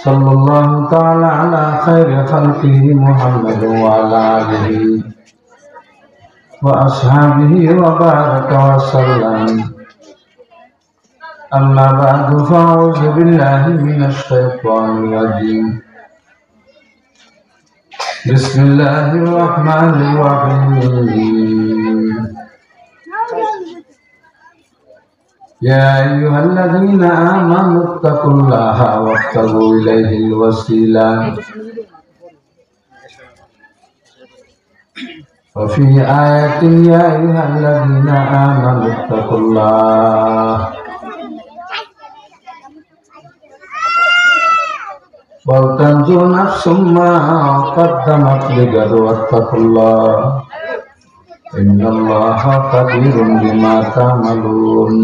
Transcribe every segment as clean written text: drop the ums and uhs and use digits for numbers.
صلى الله تعالى على خير خلقه محمد وعلى آله وأصحابه وبارك وسلم. أما بعد فأعوذ بالله من الشيطان الرجيم. بسم الله الرحمن الرحيم. يا أيها الذين آمنوا اتقوا الله وابتغوا إليه الوسيلة. وفي آية يا أيها الذين آمنوا اتقوا الله ولتنظر نفس ما قدمت لغد واتقوا الله إن الله خبير بما تعملون.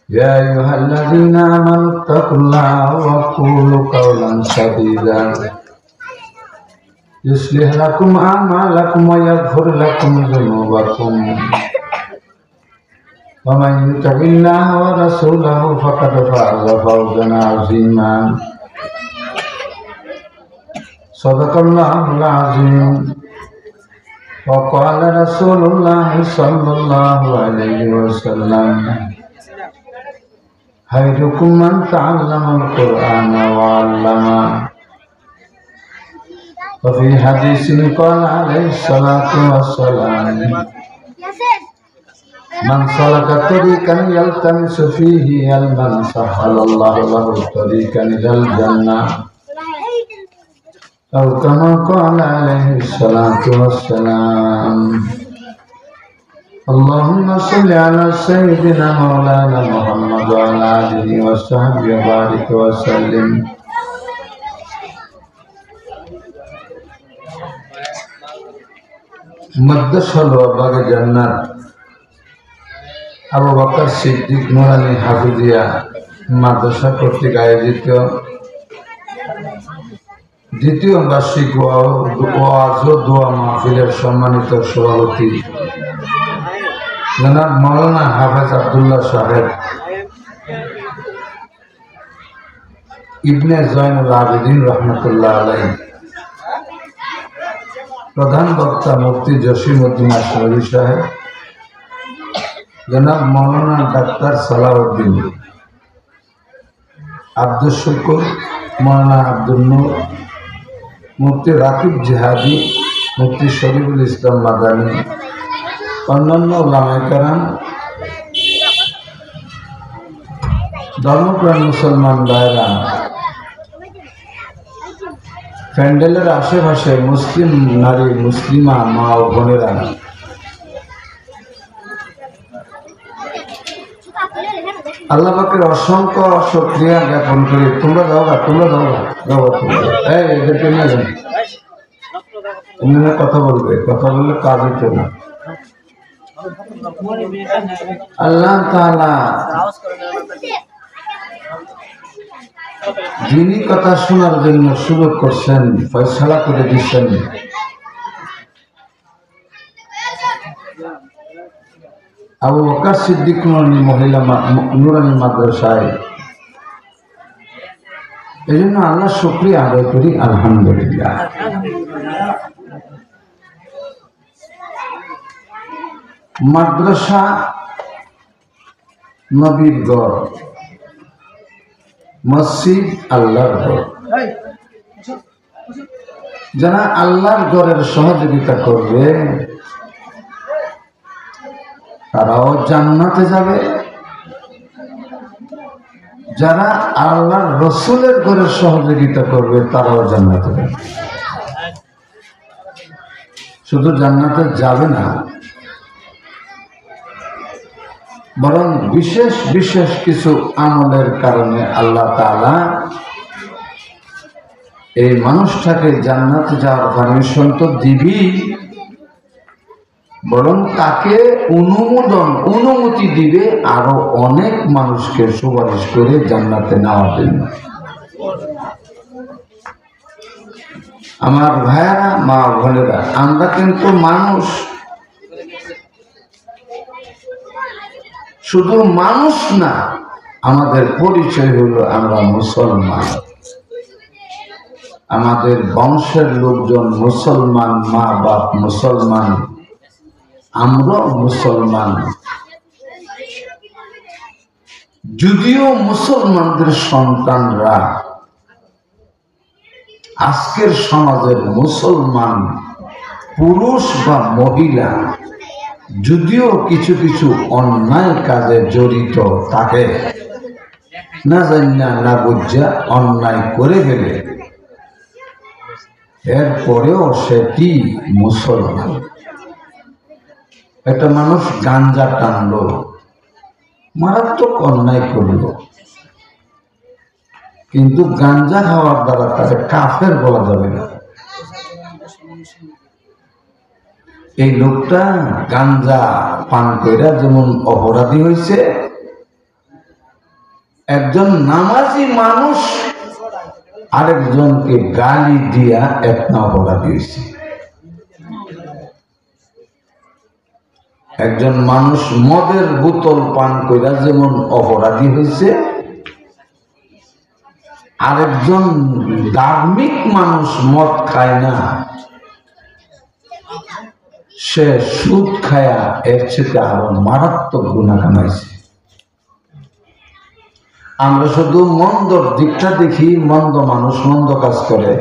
يا أيها الذين آمنوا اتقوا الله وقولوا قولا سديدا يصلح لكم أعمالكم ويغفر لكم ذنوبكم ومن يطع الله ورسوله فقد فاز فوزا عظيما. صدق الله العظيم. وقال رسول الله صلى الله عليه وسلم خيركم من تعلم القرآن وعلمه. وفي حديث قال عليه الصلاة والسلام من سلك طريقا يلتمس فيه علما سهل الله له طريقا إلى الجنة أو كما قال عليه الصلاة والسلام. اللهم صل على سيدنا مولانا محمد وعلى آله وصحبه وبارك وسلم. মাদ্রাসাল বাগে জান্নাত আবু বকর সিদ্দিক নুরানী হাফিজিয়া মাদ্রাসা কর্তৃক আয়োজিত দ্বিতীয় বার্ষিক ওয়াজ ও দোয়া মাহফিলের সম্মানিত সভাপতি জনাব মাওলানা হাফেজ আব্দুল্লাহ সাহেব ইবনে জয়নুল আবেদিন রহমতুল্লাহ আলাইহি, প্রধান বক্তা মুফতি জসিমউদ্দিন আশরাফি সাহেব, জনাব মাওলানা ডাক্তার সালাউদ্দিন, আব্দুল শুকুর, মাওলানা আব্দুল নূর, মুফতি রাকিব জিহাদি, মুফতি শরীফুল ইসলাম মাদানী, অন্যান্য উলামায়ে কেরাম, ধর্মপ্রাণ মুসলমান ভাইরা, প্যান্ডেলের আশেপাশে মুসলিম নারী, মুসলিমা মা ও বোনেরা, আল্লাহ পাকের অসংখ্য শুকরিয়া জ্ঞাপন করি। তোমরা যাও এদেরকে নিয়ে যাও, তোমরা কথা বলবে, কথা বললে কাজ হচ্ছে না। আল্লাহ তাআলা যিনি কথা শোনার জন্য সুযোগ করছেন, ফয়সালা করে দিচ্ছেন, আবু বকর সিদ্দিক নুরানী মহিলা নুরানী মাদ্রাসায়, এই জন্য আল্লাহ শুকরিয়া আদায় করি, আলহামদুলিল্লাহ। মাদ্রাসা নবীর গড়, মসজিদ আল্লাহর ঘর। যারা আল্লাহর ঘরের সহযোগিতা করবে তারাও জান্নাতে যাবে, যারা আল্লাহর রসুলের ঘরের সহযোগিতা করবে তারাও জান্নাতে যাবে। শুধু জান্নাতে যাবে না, বরং বিশেষ বিশেষ কিছু আমলের কারণে আল্লাহ তাআলা এই মানুষটাকে জান্নাতে যাওয়ার পারমিশন তো দিবি, বরং তাকে অনুমতি দিবে আরো অনেক মানুষকে সুপারিশ করে জান্নাতে নেওয়ার জন্য। আমার ভাইয়েরা, মা বোনেরা, আমরা কিন্তু মানুষ, শুধু মানুষ না, আমাদের পরিচয় হলো আমরা মুসলমান, আমাদের বংশের লোকজন মুসলমান, মা বাপ মুসলমান, আমরা মুসলমান। যদিও মুসলমানদের সন্তানরা আজকের সমাজের মুসলমান পুরুষ বা মহিলা যদিও কিছু কিছু অন্যায় কাজে জড়িত থাকে, না জানা না বুঝা অন্যায় করে গেলে এরপরেও সেটি মুসলমান। একটা মানুষ গাঞ্জা টানলো, মারাত্মক অন্যায় করল, কিন্তু গাঞ্জা খাওয়ার দ্বারা তাকে কাফের বলা যাবে না। এই লোকটা গাঞ্জা পান কইরা যেমন অপরাধী হয়েছে, একজন নামাজি মানুষ আরেকজনকে গালি দিয়া একটা অপরাধী হয়েছে। একজন মানুষ মদের বোতল পান কইরা যেমন অপরাধী হয়েছে, আরেকজন ধার্মিক মানুষ মদ খায় না, সে সুদ খায়া এর চেয়ে আরো মারাত্মক গুনাহ কামাইছে। আমরা শুধু মন্দর দিকটা দেখি, মন্দ মানুষ মন্দ কাজ করে,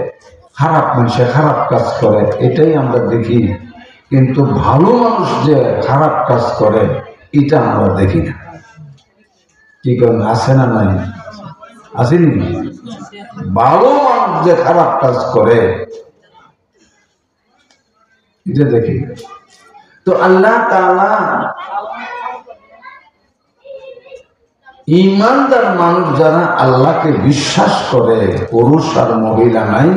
খারাপ মানুষে খারাপ কাজ করে, এটাই আমরা দেখি। কিন্তু ভালো মানুষ যে খারাপ কাজ করে এটা আমরা দেখি না। কি করেন, আছে না নাই? আসেনি? ভালো মানুষ যে খারাপ কাজ করে এটা দেখি। তো আল্লাহ তাআলা ঈমানদার মানুষ যারা আল্লাহকে বিশ্বাস করে, পুরুষ আর মহিলা নাই,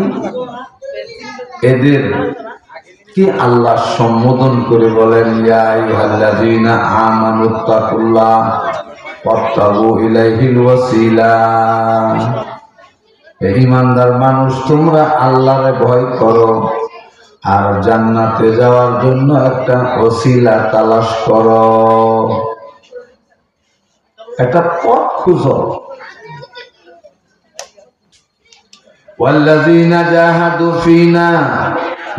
এদের কি আল্লাহ সম্বোধন করে বলেন, ইয়া আইয়ুহাল্লাযীনা আমানুত্তাকুল্লাহ ওয়াবতাগু ইলাইহিল ওয়াসিলা। ঈমানদার মানুষ, তোমরা আল্লাহরে ভয় করো আর জান্নাতে যাওয়ার জন্য একটা ওসিলা তালাশ করো, একটা পথ খুঁজো। ওয়াল্লাযীনা জাহাদু ফীনা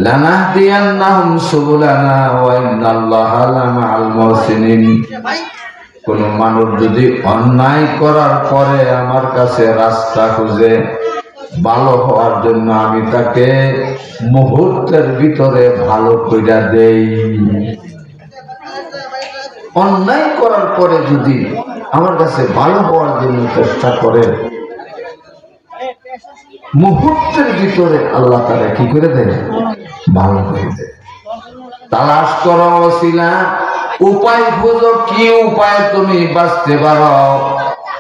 লানাহদিয়ান্নাহুম সুবুলানা ওয়া ইন্নাল্লাহা লামাআল মুহসিনিন। কোন মানুষ যদি অন্যায় করার পরে আমার কাছে রাস্তা খুঁজে ভালো হওয়ার জন্য, আমি তাকে মুহূর্তের ভিতরে ভালো কইরা দেই। অন্যায় করার পরে যদি আমার কাছে ভালো হওয়ার জন্য চেষ্টা করে, মুহূর্তের ভিতরে আল্লাহ তাআলা কি করে দেয়? ভালো করে দেয়। তালাশ করো ওসিলা, উপায় খুঁজো, কি উপায় তুমি বাঁচতে পারো।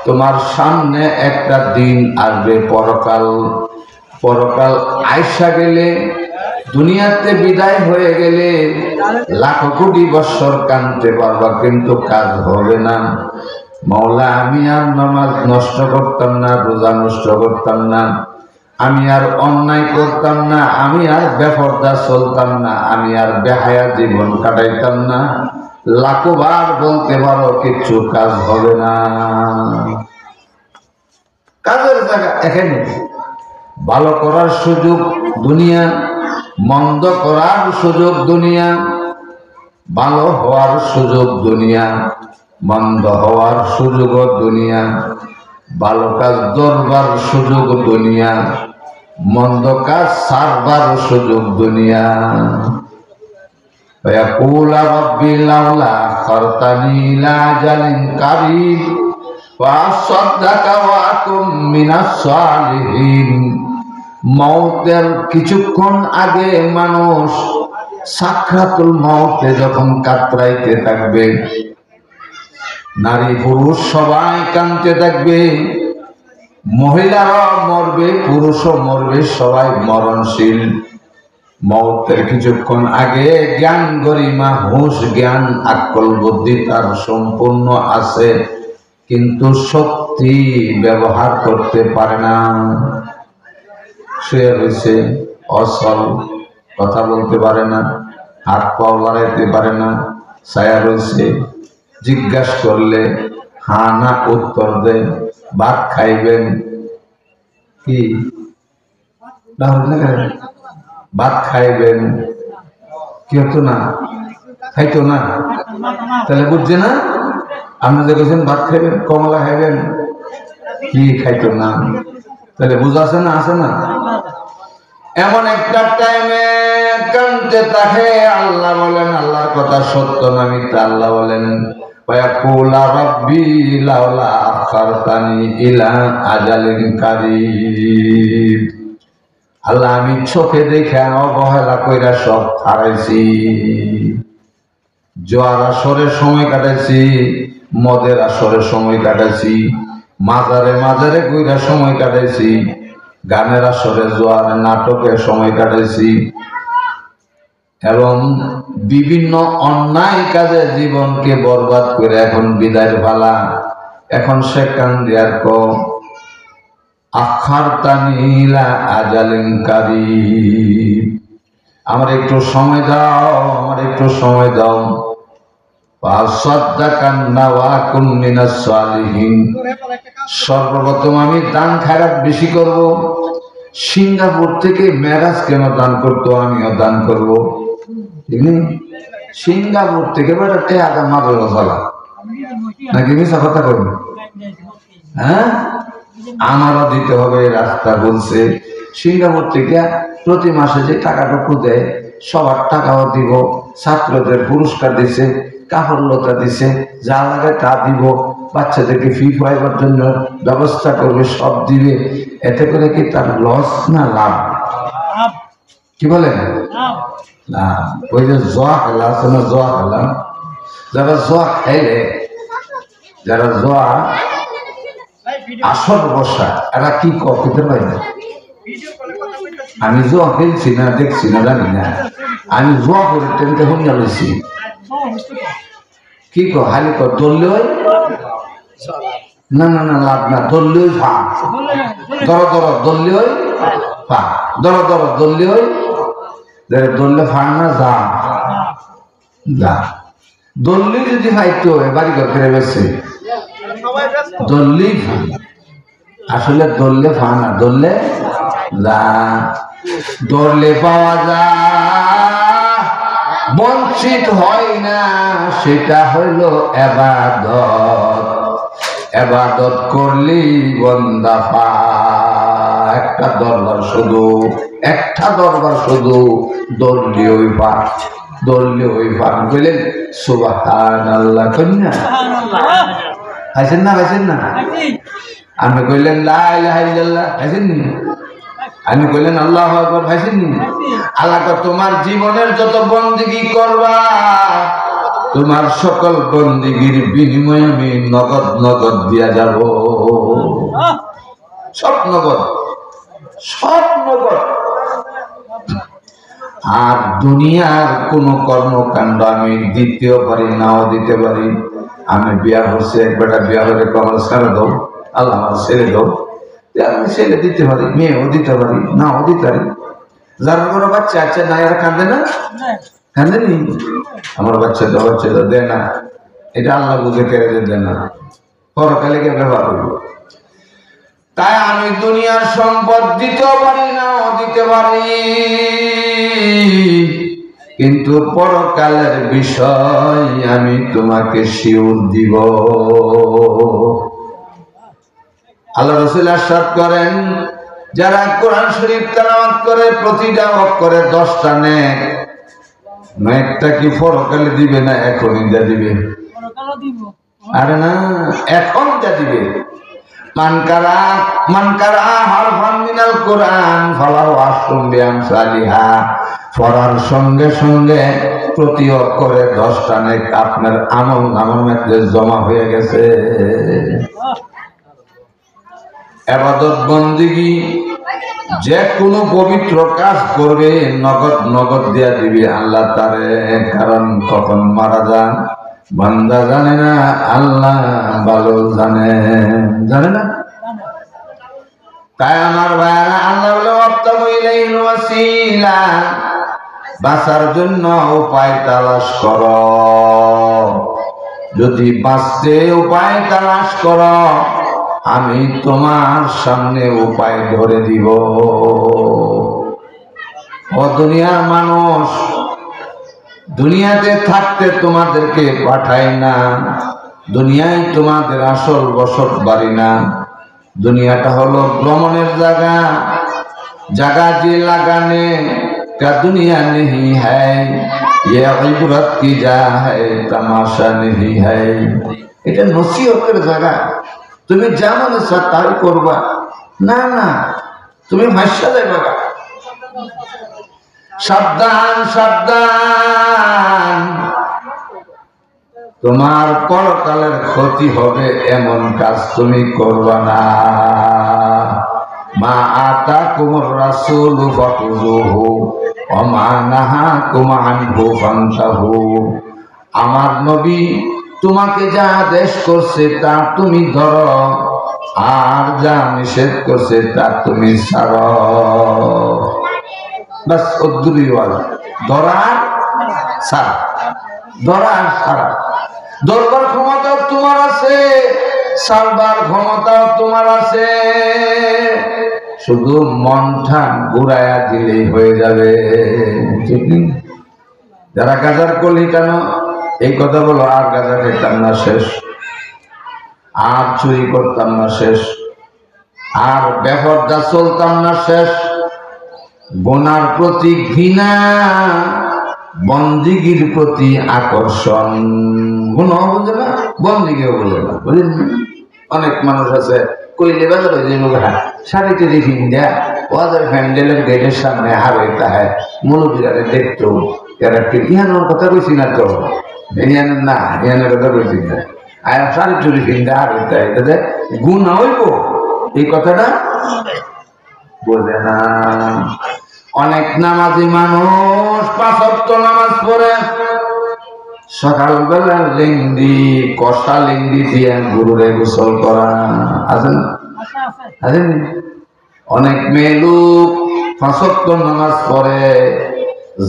তোমার সামনে একটা দিন আসবে, পরকাল। পরকাল আইসা গেলে, দুনিয়াতে বিদায় হয়ে গেলে লাখো কোটি বছর কাঁদতে পারবা, কিন্তু কাজ হবে না। মাওলা, আমি আর নামাজ নষ্ট করতাম না, রোজা নষ্ট করতাম না, আমি আর অন্যায় করতাম না, আমি আর বেপরদা চলতাম না, আমি আর বেহায়া জীবন কাটাইতাম না। লাখবার বলতে পারো, কিছু কাজ হবে না। কাজের জায়গা এখানে। ভালো করার সুযোগ দুনিয়া, মন্দ করার সুযোগ দুনিয়া, ভালো হওয়ার সুযোগ দুনিয়া, মন্দ হওয়ার সুযোগ দুনিয়া। ভালো কাজ ধরবার সুযোগ দুনিয়া, মন্দ কাজ ছাড়বার সুযোগ দুনিয়া। ويقول ربي لولا أخرتني إلى أجل قريب وأصدق وأكن من الصالحين। মওতের কিছুক্ষণ আগে মানুষ সাকরাতুল মওতে যখন কাতরাইতে থাকবে, নারী পুরুষ সবাই কাঁদতে থাকবে, মহিলারা মরবে, পুরুষও মরবে, সবাই মরণশীল। মওতের কিছুক্ষণ আগে জ্ঞান গরিমা হুঁশ জ্ঞান আকল বুদ্ধি তার সম্পূর্ণ আছে, কিন্তু শক্তি ব্যবহার করতে পারে না। সে রয়েছে অসল, কথা বলতে পারে না, হাত পাও লড়াইতে পারে না, ছায়া রয়েছে। জিজ্ঞাসা করলে হ্যাঁ না উত্তর দেন। ভাত খাইবেন কি? ভাত খাইবেন কি হতো না? খাইতো না, তাহলে বুঝছে না? আপনি যে বলছেন ভাত খাইবেন, কমলা খাইবেন, কি খাইতো না, তাহলে বুঝা আছে না? আছে না? এমন একটা টাইমে কানতে থাকে, আল্লাহ বলেন, আল্লাহর কথা সত্য না মিথ্যা? আল্লাহ বলেন ওয়াকুলা রাব্বি লাউলা আখারতানি ইলা আজালিন কারীব। আল্লাহ আমি চোখে দেখে অবহেলা কইরা সব হারাইছি। জোয়ার আসরের সময় কাটাইছি, মদের আসরের সময় কাটাইছি, মাজারে মাজারে কইরা সময় কাটাইছি, গানের আসরে জোয়ার নাটকের সময় কাটাইছি, এবং বিভিন্ন অন্যায় কাজে জীবনকে বরবাদ করে এখন বিদায়ের পালা। এখন সেখান দিয়ার কম আখারতানি ইলা আজালিন কারীব। আমার একটু সময় দাও, আমার একটু সময় দাও। সর্বপ্রথম আমি দান খায়রাত বেশি করব। সিঙ্গাপুর থেকে মেরাজ কেন দান করতো, আমিও দান করব। সিঙ্গাপুর থেকে বেড়াতে আগে মাদল ফলা নাকি মিশা কথা করবো? হ্যাঁ, আমারও দিতে হবে। রাস্তা বলছে সিঙ্গাপুর থেকে প্রতি মাসে যে টাকাটুকু দেয় সবার টাকাও দিব, ছাত্রদের পুরস্কার দিছে, কাপড় লতা দিছে, যা লাগে তা দিব, বাচ্চাদেরকে ফি পাইবার জন্য ব্যবস্থা করবে, সব দিবে। এতে করে কি তার লস না লাভ? কি বলেন? লাভ। ওই যে জোয়া খেলা আছে না, জোয়া খেলা, যারা জোয়া খেলে, যারা জোয়া আসর বসা, এরা কি করতে পারে না। আমি জোয়া খেলছি না, দেখছি না, জানি না। আমি জোয়া করে টেনতে হইয়া লইছি। কি কো হালি কর দললে না, না না লাভ না, দললে ফা দর দর দললে ফা দর দর দললে দললে ফা না, যা যা দললে যদি ফাইতো বাড়ি ঘর ফিরে গেছে দললেই ফা। আসলে দললে ফা না, দললে যা। দললে পাওয়া যায়, বঞ্চিত হয় না, সেটা হইল ইবাদত। ইবাদত করলি বন্দা পায়। একটা দরবার শুধু, একটা দরবার শুধু দললি ওই পা, দললি ওই পা। বললেন সুবহানাল্লাহ, কন্যা খাইছেন না? খাইছেন না? আমি কইলেন লা ইলাহা ইল্লাল্লাহ, খাইছেন নি? আমি কইলেন আল্লাহু আকবার, খাইছেন নি? আল্লাহ তোমার জীবনের যত বন্দেগী করবা, তোমার সকল বন্দেগীর বিনিময়ে আমি নগদ নগদ দিয়া যাব। সব নগদ, সব নগদ। আর দুনিয়ার কোন কর্মকাণ্ড আমি দিতেও পারি, নাও দিতে পারি। আমি বিয়া হচ্ছে, একবারটা বিয়া হলে আমার ছেড়ে দাও, আল্লাহ আমার ছেড়ে দাও, আমি ছেলে দিতে পারি, মেয়েও দিতে পারি, নাও দিতে পারি। যার কোনো বাচ্চা আছে না, এরা কান্দে না? কান্দে নি? আমার বাচ্চা তো দেয় না, এটা আল্লাহ বুঝে কেড়ে দেয় না, পরকালে কে ব্যবহার করবো। তাই আমি দুনিয়ার সম্পদ দিতেও পারি, নাও দিতে পারি, কিন্তু পরকালের বিষয় আমি তোমাকে শিওর দিব। আল্লাহ রাসূল ইরশাদ করেন, যারা কোরআন শরীফ তেলাওয়াত করে প্রতিটা অক্ষরে 10টা নেক, নেকটা কি পরকালে দিবে না এখনই যা দিবে? পরকালে দিব। আরে না, এখন যা দিবে। মান কারা হারফান মিনাল কোরআন ফালাহু আশরুম বিআমসালিহা। পড়ার সঙ্গে সঙ্গে প্রতি অক্ষরে 10টা নেক আপনার আমলনামার মধ্যে জমা হয়ে গেছে। ইবাদত বন্দেগী যে কোনো পবিত্র কাজ করবে নগদ নগদ দিয়া দিবে আল্লাহ তারে। কারণ কখন মারা যান বান্দা জানে না, আল্লাহ ভালো জানে, জানে না? তাই আমার ভাইরা, আল্লাহ বলে ওয়াবতাগু ইলাইহিল ওয়াসিলা, বাঁচার জন্য উপায় তালাশ করো। যদি বাঁচতে উপায় তালাশ করো আমি তোমার সামনে উপায় ধরে দিব। ও দুনিয়ার মানুষ, দুনিয়াতে থাকতে তোমাদেরকে পাঠাই না, দুনিয়ায় তোমাদের আসল বসত বাড়ি না। দুনিয়াটা হলো ভ্রমণের জায়গা, জায়গা যে লাগানে का दुनिया नहीं है, ये इबरत की जा है, तमाशा नहीं है। এটা নসিহতের জায়গা। তুমি যা মনে চাও তাই করবা, না না তুমি ভাষা যাইবা। সাবধান সাবধান, তোমার পরকালের ক্ষতি হবে এমন কাজ তুমি করবা না। মা আতাকুমুর রাসূলু ফাখুযুহু ওয়া মা নাহাকুম আনহু ফান্তাহু। আমার নবী তোমাকে যা আদেশ করছে তা তুমি ধরো, আর যা নিষেধ করছে তা তুমি ছাড়ো। বাস অদ্দুরিওয়ালা, ধরা ছাড়া, ধরা ছাড়া। ধরবার ক্ষমতাও তোমার আছে, ছাড়বার ক্ষমতাও তোমার আছে, শুধু মনটা ঘুরাইয়া দিলেই হয়ে যাবে। ঠিক নেই? যারা গাজার কলি কেন এই কথা বলো, আর গাজা খেতাম না শেষ, আর চুরি করতাম না শেষ, আর বেপরদা চলতাম না শেষ। গুনার প্রতি ঘৃণা, বন্দিগির প্রতি আকর্ষণ। গুনাহ বুঝে না, বন্দিগিও বলে না, বুঝলেন? অনেক মানুষ আছে কইলে বাজার হয়ে যায়, শাড়িতে দেখি ওয়াদের হ্যান্ডেলের গেটের সামনে হারাইতে হয়, মৌলবীরারে দেখতো ইহানোর কথা কইছি না তো, ইহানের না, ইহানের কথা কইছি না। আর শাড়ি চুরি কিনতে হারাইতে হয়, এটাতে গুনাহ হইব, এই কথাটা বোঝে না। অনেক নামাজি মানুষ 5 ওয়াক্ত নামাজ পড়ে, সকালবেলা লিঙ্গি কষা লিঙ্গি দিয়ে গুরুরে গোসল করা আছে না? আছে। অনেক মেয়ে লোক 5 ওয়াক্ত নামাজ পড়ে,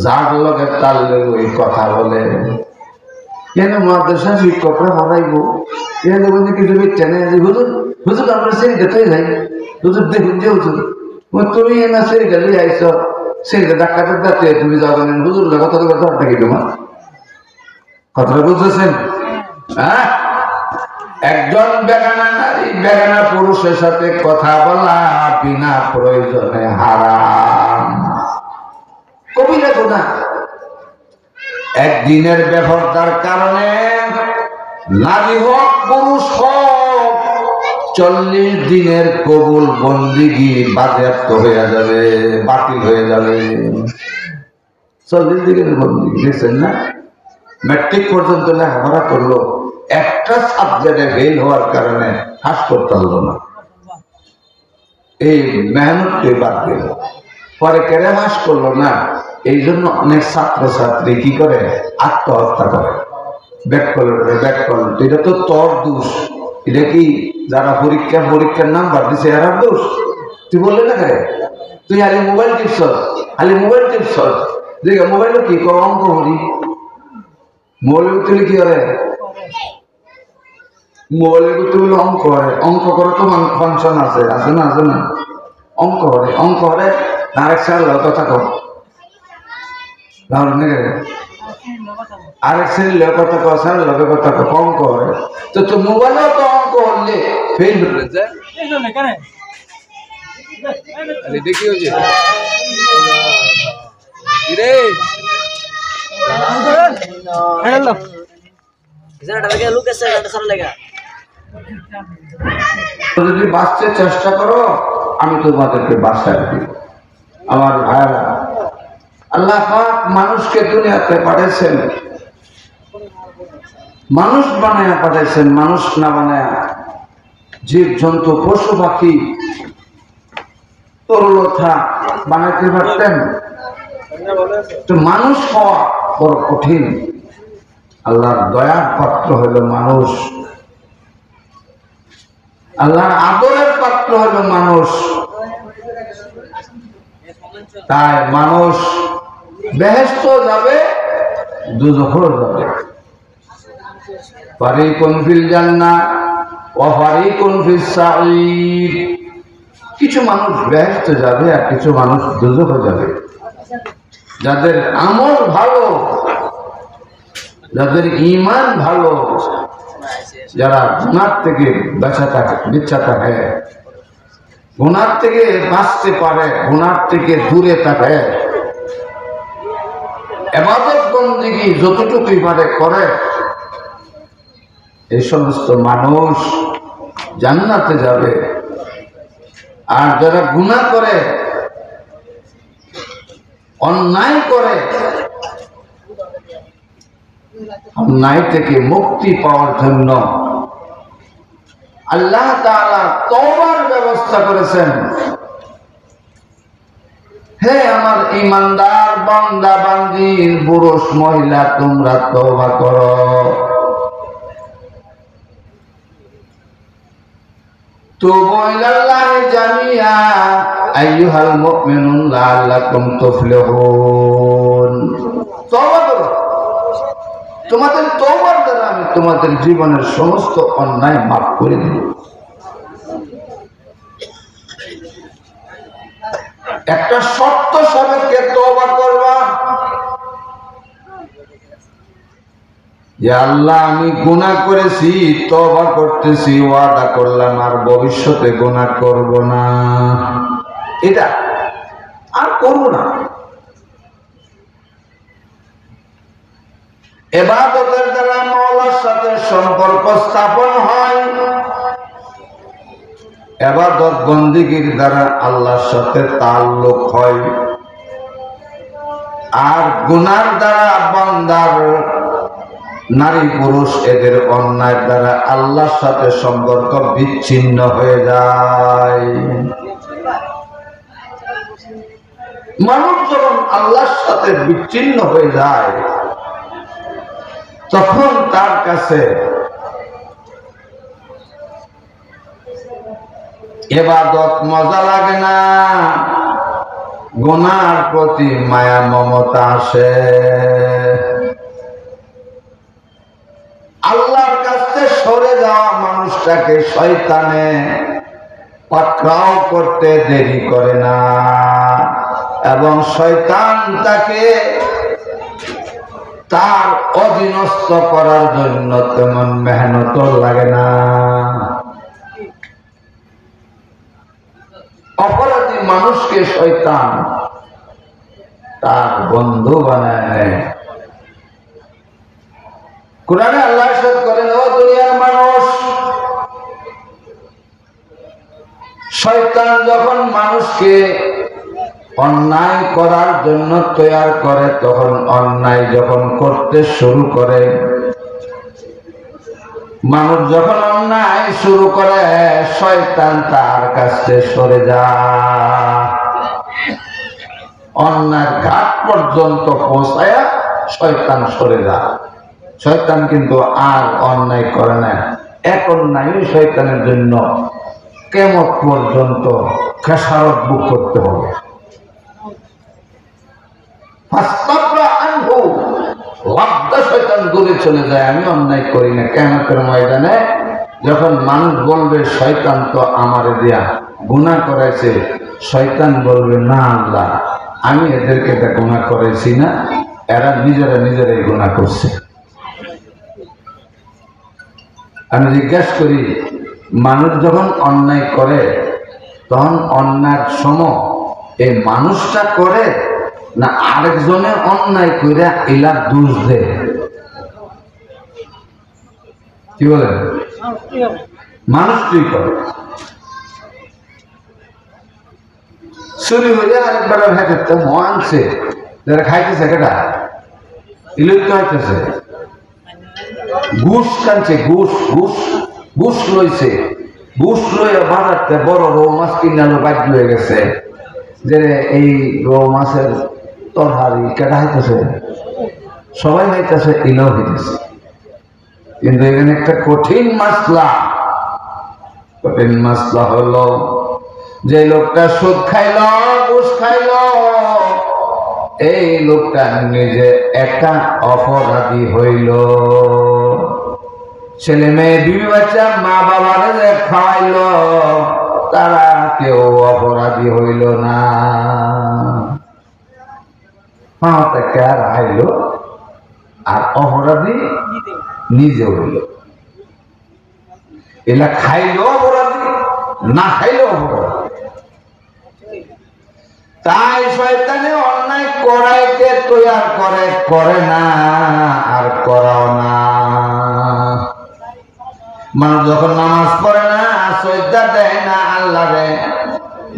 যার লগে তার লগে ওই কথা বলে। কেন মাদ্রাসা শিক্ষকরা হরাইব, কেন বলছে কিছু টেনে হুজুর হুজুর আমরা সেই দেখে যাই, হুজুর দেখুন যে হুজুর তুমি না সেই গেলে আইস, সেই ডাক্তারের দাঁতে তুমি যাবেন হুজুর কথা কথা থাকি তোমার কথাটা বুঝতেছেন? হ্যাঁ, একজন বেগানা নারী বেগানা পুরুষের সাথে কথা বলা বিনা প্রয়োজনে হারাম, কবিরা গুনাহ। একদিনের বেপরদার কারণে নারী হোক পুরুষ হোক 40 দিনের কবুল বন্দিগি বাজেয়াপ্ত হয়ে যাবে, বাতিল হয়ে যাবে। 40 দিনের বন্দিগি, দেখছেন না? ম্যাট্রিক পর্যন্ত লেখাপড়া করলো, একটা সাবজেক্টে ফেল হওয়ার কারণে হাস করতে হলো না, এই মেহনতকে বাদ দিল, পরে কেড়ে হাস করলো না। এই জন্য অনেক ছাত্র ছাত্রী কি করে, আত্মহত্যা করে। ব্যাক করলো, এটা তো তোর দোষ, এটা কি যারা পরীক্ষার নাম্বার দিছে এরা দোষ? তুই বললে না রে, তুই খালি মোবাইল টিপস, খালি মোবাইল টিপস, দেখে মোবাইলে কি কর, অঙ্ক করি মোবাইলের তুলে কি করে, মোবাইলের তুলে অঙ্ক করে, অঙ্ক করে তো ফাংশন আছে, আছে না? আছে না? অঙ্ক করে, অঙ্ক করে আরেক স্যার কথা কর, আরেক শ্রেণীর কথা কর, স্যার লোকের কথা কর, অঙ্ক করে। তো তো মোবাইলেও তো অঙ্ক হলে ফেল হয়ে যায়। দেখি হয়েছে যদি বাঁচতে চেষ্টা করো আমি তোমাদেরকে বাঁচাই দিই। আমার ভাইরা, আল্লাহ পাক মানুষকে দুনিয়াতে পাঠাইছেন, মানুষ বানায়া পাঠাইছেন, মানুষ না বানায়া জীব জন্তু পশু পাখি তরলতা বানাইতে পারতেন। তো মানুষ হওয়া বড় কঠিন। আল্লাহর দয়ার পাত্র হলো মানুষ, আল্লাহর আদরের পাত্র হলো মানুষ। তাই মানুষ বেহেশত যাবে, দুজখও যাবে। ফারিকুন ফিল জান্নাহ ওয়া ফারিকুন ফিস সাঈর। কিছু মানুষ বেহেশতে যাবে আর কিছু মানুষ দোজখে যাবে। যাদের আমল ভালো, যাদের ঈমান ভালো, যারা গুনাহ থেকে বেঁচে থাকে, গুনাহ থেকে বাঁচতে পারে, গুনাহ থেকে দূরে থাকে, ইবাদত বন্দেগী যতটুকুই পারে করে, এই সমস্ত মানুষ জান্নাতে যাবে। আর যারা গুনাহ করে, অন্যায় করে, অন্যায় থেকে মুক্তি পাওয়ার জন্য আল্লাহ তাআলা তওবার ব্যবস্থা করেছেন। হে আমার ঈমানদার বান্দা বান্দি, পুরুষ মহিলা, তোমরা তওবা করো। তুবু ইলাল্লাহি জামিআ আইয়ুহাল মুমিনুন লাআল্লাকুম তুফলিহুন। তওবা করো, তোমাদের তওবার দ্বারা আমি তোমাদের জীবনের সমস্ত অন্যায় মাফ করে দেব। একটা শর্ত সাপেক্ষে তওবা করবা যে আল্লাহ আমি গুনাহ করেছি, তওবা করতেছি, ওয়াদা করলাম আর ভবিষ্যতে গুনাহ করব না, এটা আর করব না। ইবাদতের দ্বারা মাওলার সাথে সম্পর্ক স্থাপন হয়, ইবাদত বন্দেগীর দ্বারা আল্লাহর সাথে তাল্লুক হয়। আর গুনার দ্বারা বান্দার, নারী পুরুষ এদের অন্যায়ের দ্বারা আল্লাহর সাথে সম্পর্ক বিচ্ছিন্ন হয়ে যায়। মানুষ যখন আল্লাহর সাথে বিচ্ছিন্ন হয়ে যায়, তখন তার কাছে ইবাদত মজা লাগে না, গুনার প্রতি মায়া মমতা আসে। আল্লাহর কাছে সরে যাওয়া মানুষটাকে শয়তানে পাকড়াও করতে দেরি করে না, এবং শয়তান তাকে তার অধীনস্থ করার জন্য তেমন মেহনত লাগে না। অপরাধী মানুষকে শয়তান তার বন্ধু বানায় নেয়। কুরআনে আল্লাহ ইরশাদ করেন, ও দুনিয়ার মানুষ, শয়তান যখন মানুষকে অন্যায় করার জন্য তৈরি করে, তখন অন্যায় যখন করতে শুরু করে, মানুষ যখন অন্যায় শুরু করে, শয়তান তার কাছে সরে যায়। অন্যায় ঘাট পর্যন্ত পৌঁছায়া শয়তান সরে যায়। শয়তান কিন্তু আর অন্যায় করে না। এক অন্যায় শয়তানের জন্য কিয়ামত পর্যন্ত খেসারত ভোগ করতে হবে। শয়তান দূরে চলে যায়, আমি অন্যায় করি না। কিয়ামতের ময়দানে যখন মানুষ বলবে শয়তান তো আমারে দিয়া গুনাহ করাইছে, শয়তান বলবে না আল্লাহ, আমি এদেরকে গুনাহ করাইছি না, এরা নিজেরাই গুনাহ করছে। আমি জিজ্ঞাসা করি, মানুষ যখন অন্যায় করে তখন অন্যায়ের সময় এই মানুষটা করে না আরেকজনের অন্যায় করে এলার দোষ দেয়? কি বলেন? মানুষই করে। চুরি হইলে আরেকবার ভেটাতে আনছে, যারা খাইতেছে কেটা ইলুপ্ত হইতেছে, ঘুষ কানছে, ঘুষ লইছে, ঘুষ লইয়া বাজারতে বড় রৌ মাছ কিনালো বাধ্য হয়ে গেছে, যে এই রৌ মাছের তরহারি কেটা হইতেছে, সবাই হইতেছে, ইলাও হইতেছে। কিন্তু এখানে একটা কঠিন মাসলা হলো, যে লোকটা সুদ খাইল, ঘুষ খাইল, এই লোকটা নিজে একটা অপরাধী হইল। ছেলে মেয়ে বিবি বাচ্চা মা বাবারে যে খাওয়াইলো তারা কেউ অপরাধী হইল না। আইলো আর অপরাধী নিজে হইল। এলা খাইলো অপরাধী, না খাইলো অপরাধী। তাই শয়তানে অন্যায় করাইতে তৈয়ার করে, করে না আর করাও না। মানুষ যখন নামাজ পড়ে না, সজদা দেয় না আল্লাহরে,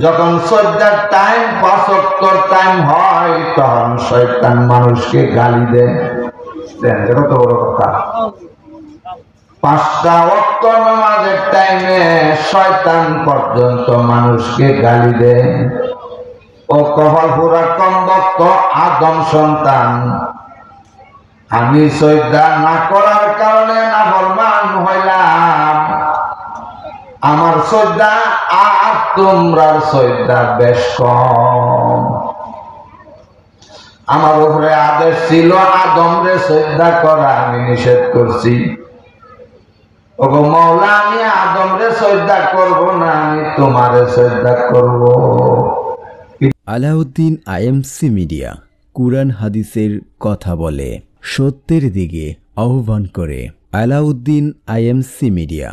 যখন সজদার টাইম 5 ওয়াক্তের টাইম হয় তখন শয়তান মানুষকে গালি দেয়। কত বড় কথা! 5টা ওয়াক্ত নামাজের টাইমে শয়তান পর্যন্ত মানুষকে গালি দেয়। ও কপাল পুরা কমবক্ত আদম সন্তান, আমি সজদা না করার কারণে নাফরমান হইলাম। আমার সজদা আর তোমরার সজদা বেশ কম। আমার উপরে আদেশ ছিল আদমরে সজদা করা, আমি নিষেধ করছি। ওগো মাওলা, আমি আদমরে সজদা করব না, আমি তোমারে সজদা করব। আলাউদ্দিন আইএমসি মিডিয়া কুরআন হাদিসের কথা বলে, সত্যের দিকে আহ্বান করে। Alauddin IMC media.